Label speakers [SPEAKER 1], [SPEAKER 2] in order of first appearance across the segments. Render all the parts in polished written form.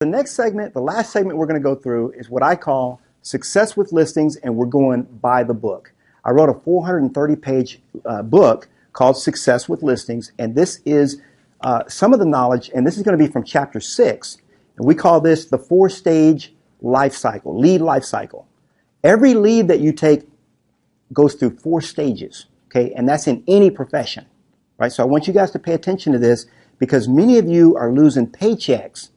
[SPEAKER 1] The next segment, the last segment we're going to go through is what I call Success with Listings, and we're going by the book. I wrote a 430-page book called Success with Listings, and this is some of the knowledge, and this is going to be from chapter 6, and we call this the 4-stage life cycle, lead life cycle. Every lead that you take goes through 4 stages, okay, and that's in any profession, right? So I want you guys to pay attention to this because many of you are losing paychecks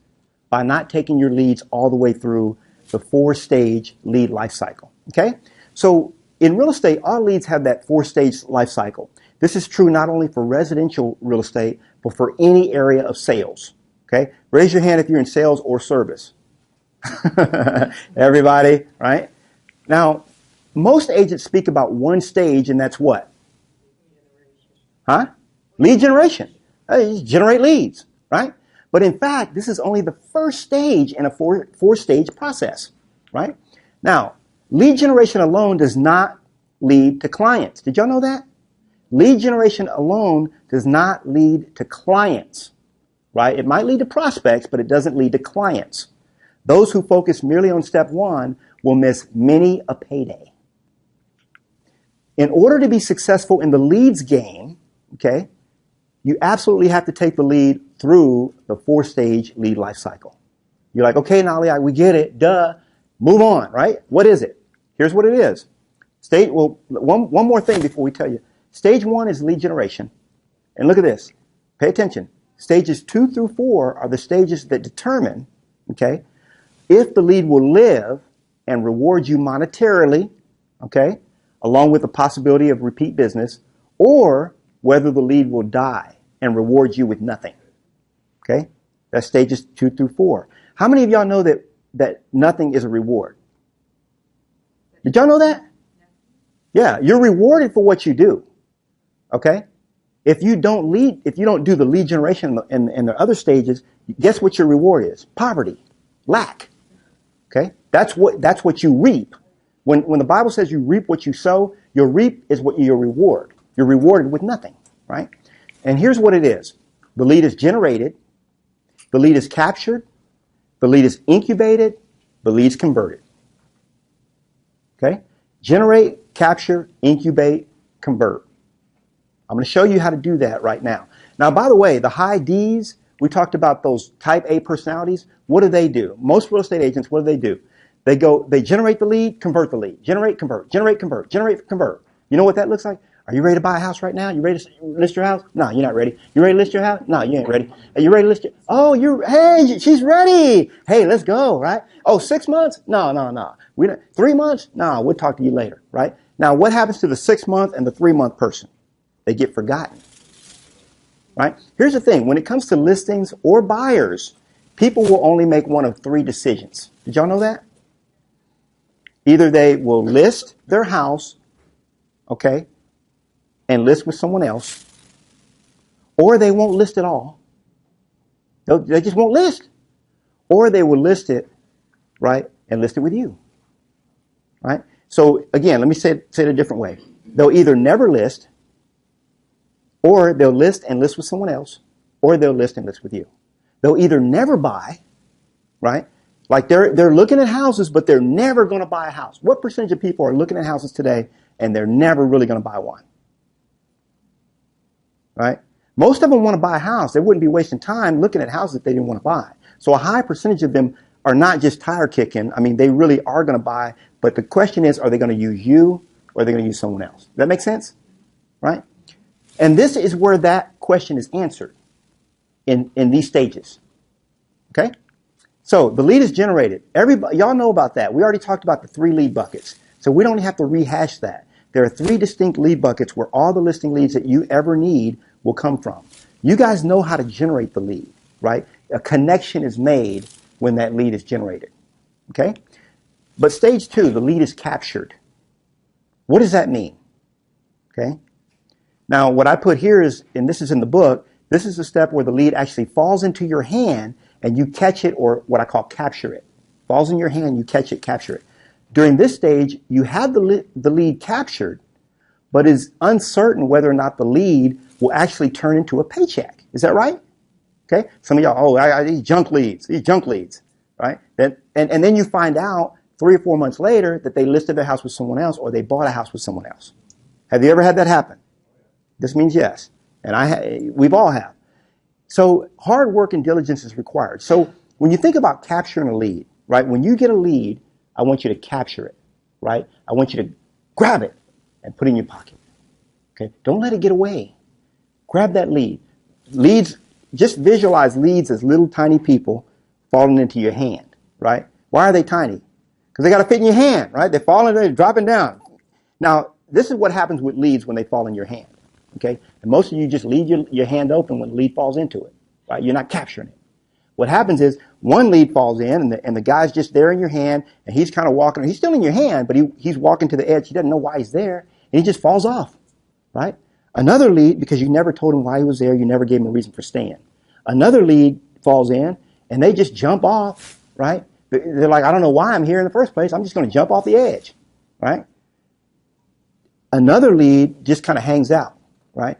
[SPEAKER 1] by not taking your leads all the way through the 4-stage lead life cycle, okay? So in real estate, all leads have that 4-stage life cycle. This is true not only for residential real estate, but for any area of sales, okay? Raise your hand if you're in sales or service. Everybody, right? Now, most agents speak about one stage, and that's what? Huh? Lead generation. You generate leads, right? But in fact, this is only the first stage in a 4-stage process, right? Now, lead generation alone does not lead to clients. Did y'all know that? Lead generation alone does not lead to clients, right? It might lead to prospects, but it doesn't lead to clients. Those who focus merely on step 1 will miss many a payday. In order to be successful in the leads game, okay, you absolutely have to take the lead through the 4-stage lead life cycle. You're like, okay, Knolly, we get it, duh, move on, right? What is it? Here's what it is. One more thing before we tell you. Stage 1 is lead generation. And look at this. Pay attention. Stages 2 through 4 are the stages that determine, okay, if the lead will live and reward you monetarily, okay, along with the possibility of repeat business, or whether the lead will die and reward you with nothing. Okay? That's stages 2 through 4. How many of y'all know that nothing is a reward? Did y'all know that? Yeah, you're rewarded for what you do. Okay? If you don't do the lead generation in the other stages, guess what your reward is? Poverty, lack. Okay? That's what you reap. When the Bible says you reap what you sow, your reap is what your reward. You're rewarded with nothing, right? And here's what it is. The lead is generated, the lead is captured, the lead is incubated, the lead is converted. Okay? Generate, capture, incubate, convert. I'm going to show you how to do that right now. Now, by the way, the high Ds, we talked about those type A personalities. What do? Most real estate agents, what do? They generate the lead, convert the lead. Generate, convert, generate, convert, generate, convert. You know what that looks like? Are you ready to buy a house right now? You ready to list your house? No, you're not ready. You ready to list your house? No, you ain't ready. Are you ready to list your... hey, she's ready. Hey, let's go, right? Oh, 6 months? No. 3 months? No, we'll talk to you later, right? Now, what happens to the 6-month and the 3-month person? They get forgotten, right? Here's the thing. When it comes to listings or buyers, people will only make one of 3 decisions. Did y'all know that? Either they will list their house, okay, and list with someone else, or they won't list at all. They just won't list. Or they will list it, right, and list it with you, right? So, again, let me say it a different way. They'll either never list, or they'll list and list with someone else, or they'll list and list with you. They'll either never buy, right? Like they're looking at houses, but they're never going to buy a house. What percentage of people are looking at houses today and they're never really going to buy one? Right? Most of them want to buy a house. They wouldn't be wasting time looking at houses if they didn't want to buy. So a high percentage of them are not just tire kicking. I mean, they really are going to buy. But the question is, are they going to use you or are they going to use someone else? Does that make sense? Right? And this is where that question is answered in these stages. Okay? So the lead is generated. Everybody, y'all know about that. We already talked about the 3 lead buckets. So we don't have to rehash that. There are 3 distinct lead buckets where all the listing leads that you ever need will come from. You guys know how to generate the lead, right? A connection is made when that lead is generated. Okay? But stage 2, the lead is captured. What does that mean? Okay? Now, what I put here is, and this is in the book, this is the step where the lead actually falls into your hand and you catch it, or what I call capture it. Falls in your hand, you catch it, capture it. During this stage, you have the lead captured, but is uncertain whether or not the lead will actually turn into a paycheck. Is that right? Okay? Some of y'all, these junk leads. right? And then you find out 3 or 4 months later that they listed their house with someone else or they bought a house with someone else. Have you ever had that happen? This means yes. And we've all have. So hard work and diligence is required. So when you think about capturing a lead, right? When you get a lead, I want you to capture it, right? I want you to grab it and put it in your pocket. Okay? Don't let it get away. Grab that lead. Leads, just visualize leads as little tiny people falling into your hand, right? Why are they tiny? Because they got to fit in your hand, right? They're falling, they're dropping down. Now, this is what happens with leads when they fall in your hand, okay? And most of you just leave your hand open when the lead falls into it, right? You're not capturing it. What happens is one lead falls in and the guy's just there in your hand and he's kind of walking. He's still in your hand, but he's walking to the edge. He doesn't know why he's there and he just falls off, right? Another lead, because you never told him why he was there, you never gave him a reason for staying. Another lead falls in and they just jump off, right? They're like, I don't know why I'm here in the first place. I'm just going to jump off the edge, right? Another lead just kind of hangs out, right?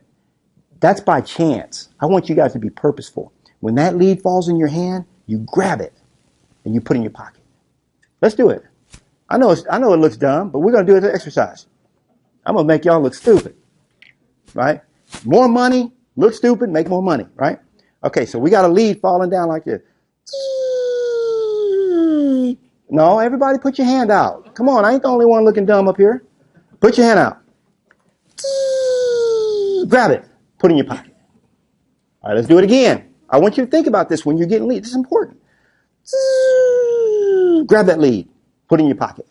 [SPEAKER 1] That's by chance. I want you guys to be purposeful. When that lead falls in your hand, you grab it and you put it in your pocket. Let's do it. I know it looks dumb, but we're going to do it as an exercise. I'm going to make y'all look stupid, right? More money, look stupid, make more money, right? Okay, so we got a lead falling down like this. No, everybody put your hand out. Come on, I ain't the only one looking dumb up here. Put your hand out. Grab it. Put it in your pocket. All right, let's do it again. I want you to think about this when you're getting leads. This is important. Grab that lead. Put it in your pocket.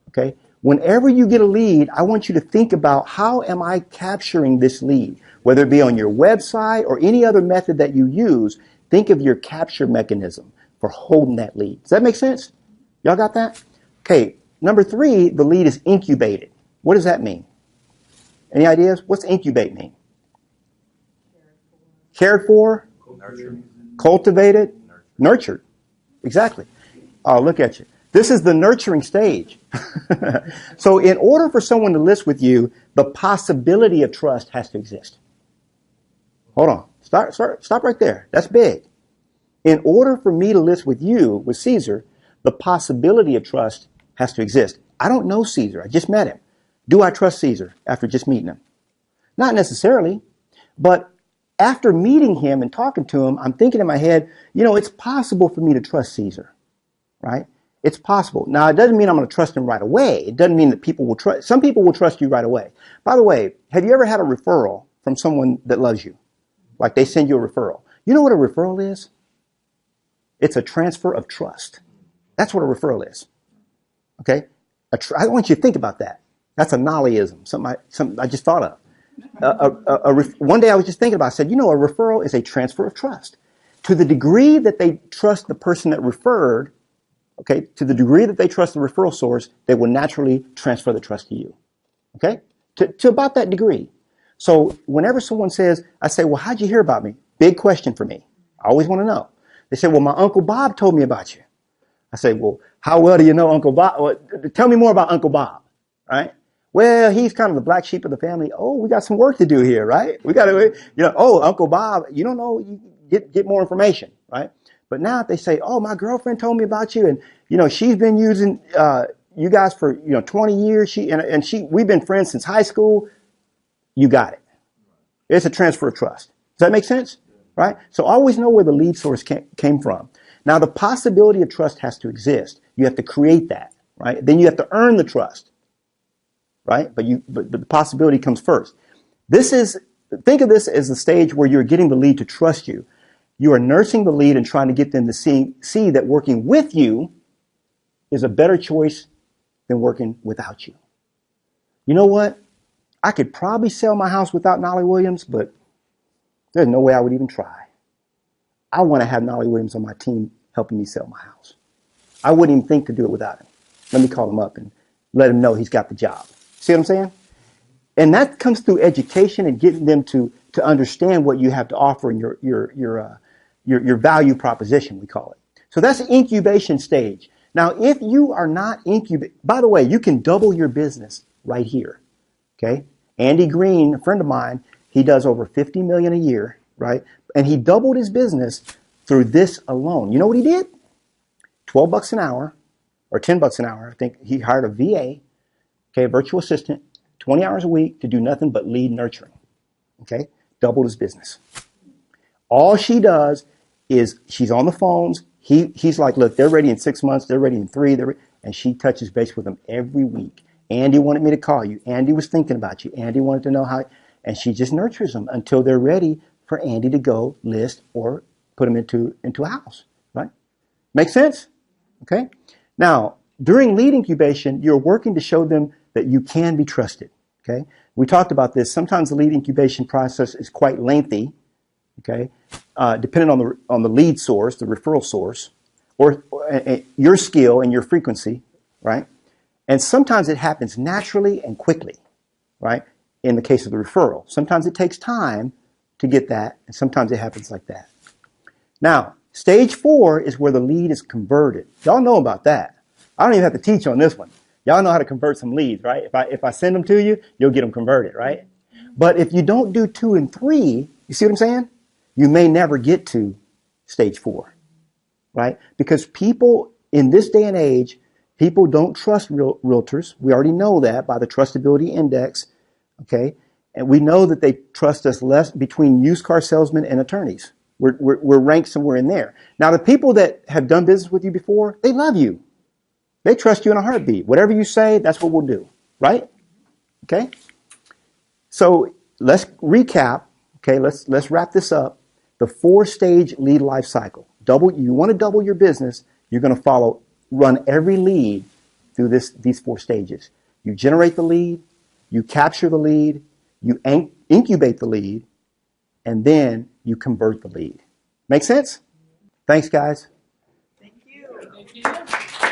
[SPEAKER 1] Okay? Whenever you get a lead, I want you to think about how am I capturing this lead? Whether it be on your website or any other method that you use, think of your capture mechanism for holding that lead. Does that make sense? Y'all got that? Okay, number 3, the lead is incubated. What does that mean? Any ideas? What's incubate mean? Cared for? Nurtured. Cultivated? Nurtured. Exactly. Oh, look at you. This is the nurturing stage. So in order for someone to list with you, the possibility of trust has to exist. Hold on. Stop right there. That's big. In order for me to list with you, with Caesar, the possibility of trust has to exist. I don't know Caesar. I just met him. Do I trust Caesar after just meeting him? Not necessarily, but after meeting him and talking to him, I'm thinking in my head, it's possible for me to trust Caesar, right? It's possible. Now, it doesn't mean I'm going to trust him right away. It doesn't mean that people will trust. Some people will trust you right away. By the way, have you ever had a referral from someone that loves you? Like they send you a referral. You know what a referral is? It's a transfer of trust. That's what a referral is. Okay? I want you to think about that. That's a Knollyism, something I just thought of. One day I was just thinking about it. I said, a referral is a transfer of trust. To the degree that they trust the person that referred, okay, to the degree that they trust the referral source, they will naturally transfer the trust to you. Okay? To about that degree. So whenever someone says, I say, well, how'd you hear about me? Big question for me. I always want to know. They say, well, my Uncle Bob told me about you. I say, well, how well do you know Uncle Bob? Well, tell me more about Uncle Bob, right? Well, he's kind of the black sheep of the family. Oh, we got some work to do here, right? We got to, Uncle Bob, you don't know, you get more information, right? But now if they say, oh, my girlfriend told me about you and, she's been using, you guys for, 20 years. We've been friends since high school. You got it. It's a transfer of trust. Does that make sense? Right? So always know where the lead source came from. Now, the possibility of trust has to exist. You have to create that, right? Then you have to earn the trust, right? But the possibility comes first. Think of this as the stage where you're getting the lead to trust you. You are nursing the lead and trying to get them to see that working with you is a better choice than working without you. You know what? I could probably sell my house without Knolly Williams, but there's no way I would even try. I want to have Knolly Williams on my team helping me sell my house. I wouldn't even think to do it without him. Let me call him up and let him know he's got the job. See what I'm saying? And that comes through education and getting them to understand what you have to offer in your value proposition, we call it. So that's the incubation stage. Now, if you are not incubating, by the way, you can double your business right here. Okay? Andy Green, a friend of mine, he does over $50 million a year, right? And he doubled his business through this alone. You know what he did? $12 an hour or $10 an hour. I think he hired a VA, okay, a virtual assistant, 20 hours a week to do nothing but lead nurturing. Okay, doubled his business. All she does is she's on the phones. He's like, look, they're ready in 6 months. They're ready in 3. And she touches base with them every week. Andy wanted me to call you. Andy was thinking about you. Andy wanted to know how, and she just nurtures them until they're ready for Andy to go list or put them into a house, right? Make sense? Okay. Now, during lead incubation, you're working to show them that you can be trusted. Okay. We talked about this. Sometimes the lead incubation process is quite lengthy. Okay, depending on the lead source, the referral source, or your skill and your frequency, right? And sometimes it happens naturally and quickly, right? In the case of the referral, sometimes it takes time to get that, and sometimes it happens like that. Now, stage 4 is where the lead is converted. Y'all know about that. I don't even have to teach on this one. Y'all know how to convert some leads, right? If I send them to you, you'll get them converted, right? But if you don't do 2 and 3, you see what I'm saying? You may never get to stage 4, right? Because people in this day and age, people don't trust realtors. We already know that by the trustability index, okay? And we know that they trust us less between used car salesmen and attorneys. We're ranked somewhere in there. Now, the people that have done business with you before, they love you. They trust you in a heartbeat. Whatever you say, that's what we'll do, right? Okay? So let's recap. Okay, let's wrap this up. The 4-stage lead life cycle. You want to double your business, you're going to run every lead through these 4 stages. You generate the lead, you capture the lead, you incubate the lead, and then you convert the lead. Make sense? Thanks, guys.
[SPEAKER 2] Thank you. Thank you.